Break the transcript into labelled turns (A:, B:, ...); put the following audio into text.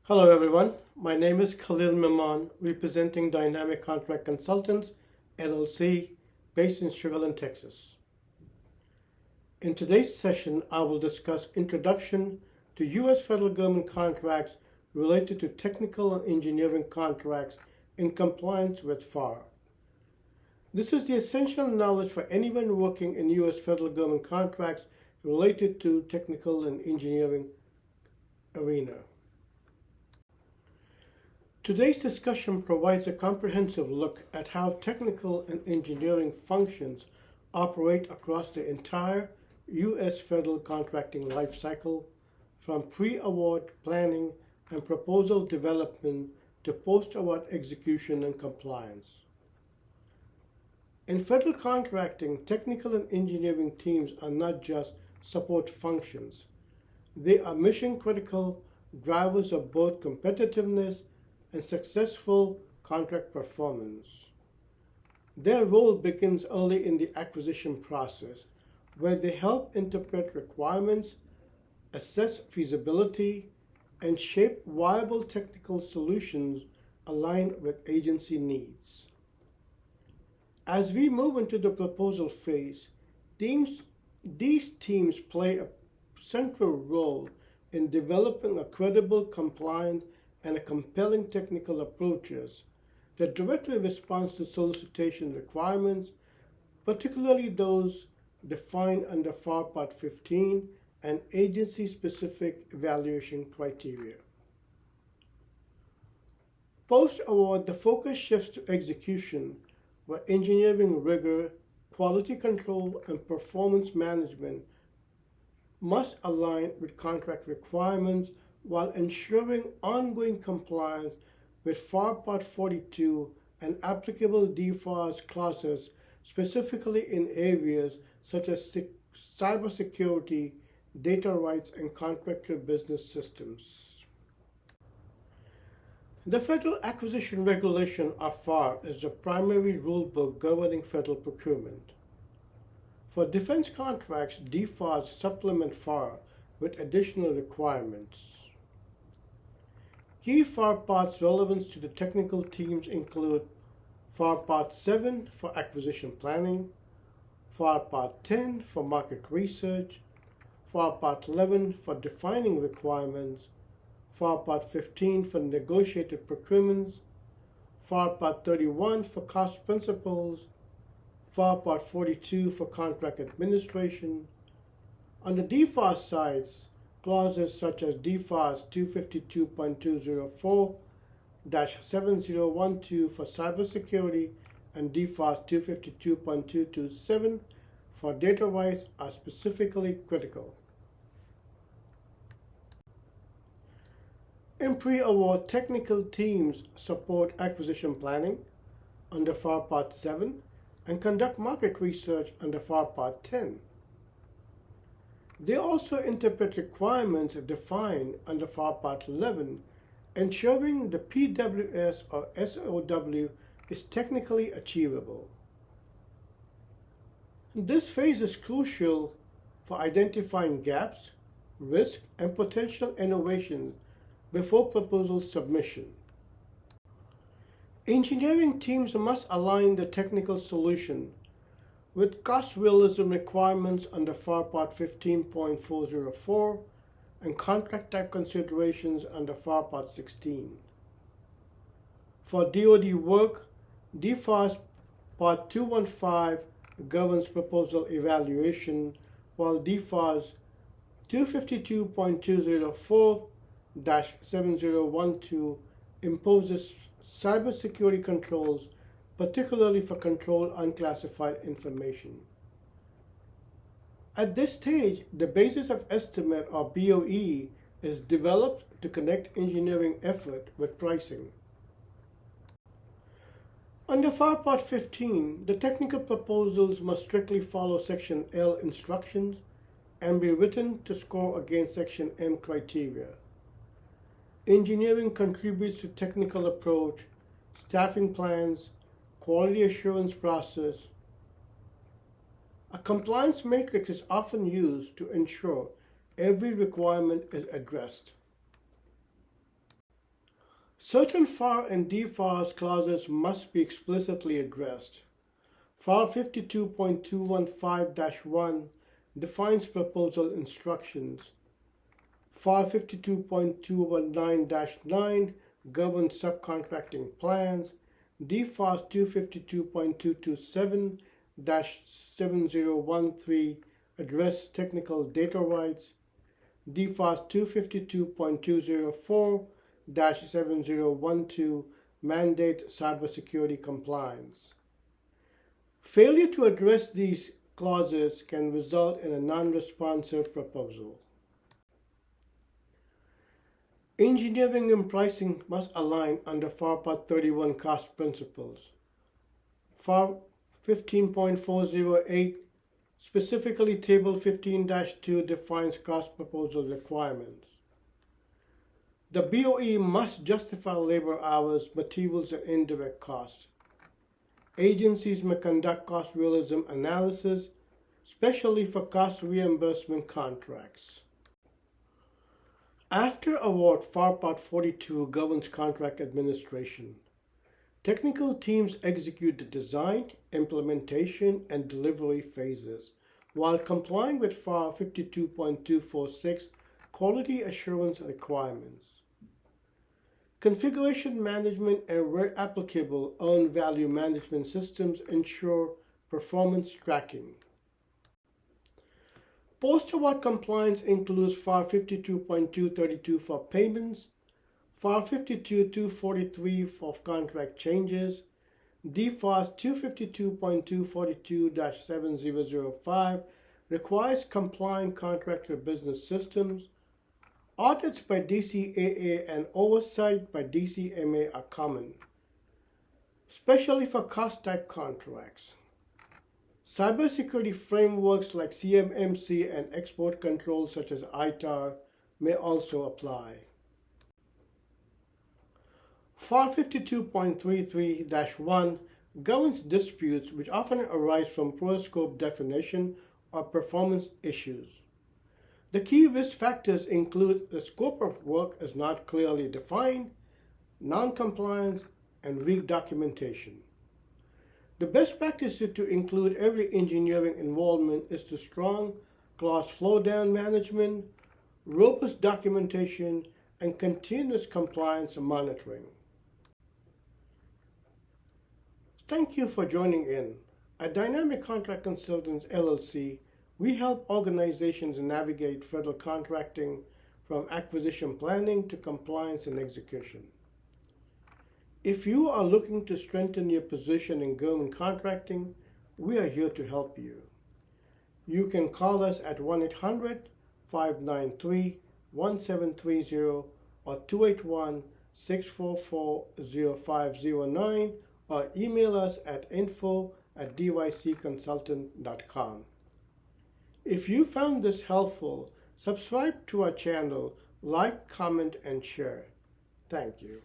A: Hello everyone, my name is Khalil Mimon, representing Dynamic Contract Consultants, LLC, based in Sugar Land, Texas. In today's session, I will discuss introduction to U.S. federal government contracts related to technical and engineering contracts in compliance with FAR. This is the essential knowledge for anyone working in U.S. federal government contracts related to technical and engineering arena. Today's discussion provides a comprehensive look at how technical and engineering functions operate across the entire U.S. federal contracting lifecycle, from pre-award planning and proposal development to post-award execution and compliance. In federal contracting, technical and engineering teams are not just support functions. They are mission-critical drivers of both competitiveness and successful contract performance. Their role begins early in the acquisition process, where they help interpret requirements, assess feasibility, and shape viable technical solutions aligned with agency needs. As we move into the proposal phase, these teams play a central role in developing a credible, compliant, and a compelling technical approaches that directly responds to solicitation requirements, particularly those defined under FAR Part 15 and agency-specific evaluation criteria. Post-award, the focus shifts to execution, where engineering rigor, quality control, and performance management must align with contract requirements while ensuring ongoing compliance with FAR Part 42 and applicable DFARS clauses, specifically in areas such as cybersecurity, data rights, and contractor business systems. The Federal Acquisition Regulation, or FAR, is the primary rulebook governing federal procurement. For defense contracts, DFARS supplement FAR with additional requirements. Key FAR parts relevant to the technical teams include FAR Part 7 for acquisition planning, FAR Part 10 for market research, FAR Part 11 for defining requirements, FAR Part 15 for negotiated procurements, FAR Part 31 for cost principles, FAR Part 42 for contract administration. On the DFARS sides, clauses such as DFARS 252.204-7012 for cybersecurity and DFARS 252.227 for data rights are specifically critical. In pre-award, technical teams support acquisition planning under FAR Part 7 and conduct market research under FAR Part 10. They also interpret requirements defined under FAR Part 11, ensuring the PWS or SOW is technically achievable. This phase is crucial for identifying gaps, risk, and potential innovations before proposal submission. Engineering teams must align the technical solution with cost realism requirements under FAR Part 15.404 and contract type considerations under FAR Part 16. For DoD work, DFARS Part 215 governs proposal evaluation, while DFARS 252.204-7012 imposes cybersecurity controls, particularly for controlled unclassified information. At this stage, the basis of estimate, or BOE, is developed to connect engineering effort with pricing. Under FAR Part 15, the technical proposals must strictly follow Section L instructions and be written to score against Section M criteria. Engineering contributes to technical approach, staffing plans, quality assurance process. A compliance matrix is often used to ensure every requirement is addressed. Certain FAR and DFARS clauses must be explicitly addressed. FAR 52.215-1 defines proposal instructions. FAR 52.219-9 governs subcontracting plans. DFARS 252.227-7013 address technical data rights. DFARS 252.204-7012 mandates cybersecurity compliance. Failure to address these clauses can result in a non-responsive proposal. Engineering and pricing must align under FAR Part 31 cost principles. FAR 15.408, specifically Table 15-2, defines cost proposal requirements. The BOE must justify labor hours, materials, and indirect costs. Agencies may conduct cost realism analysis, especially for cost reimbursement contracts. After award, FAR Part 42 governs contract administration. Technical teams execute the design, implementation, and delivery phases, while complying with FAR 52.246 quality assurance requirements. Configuration management and, where applicable, earned value management systems ensure performance tracking. Post-award compliance includes FAR 52.232 for payments, FAR 52.243 for contract changes, DFARS 252.242-7005 requires compliant contractor business systems. Audits by DCAA and oversight by DCMA are common, especially for cost-type contracts. Cybersecurity frameworks like CMMC and export controls such as ITAR may also apply. FAR 52.33-1 governs disputes which often arise from poor scope definition or performance issues. The key risk factors include the scope of work is not clearly defined, non-compliance, and weak documentation. The best practice to include every engineering involvement is to strong clause flow-down management, robust documentation, and continuous compliance monitoring. Thank you for joining in. At Dynamic Contract Consultants, LLC, we help organizations navigate federal contracting from acquisition planning to compliance and execution. If you are looking to strengthen your position in government contracting, we are here to help you. You can call us at 1-800-593-1730 or 281-644-0509 or email us at info@dycconsultant.com. If you found this helpful, subscribe to our channel, like, comment, and share. Thank you.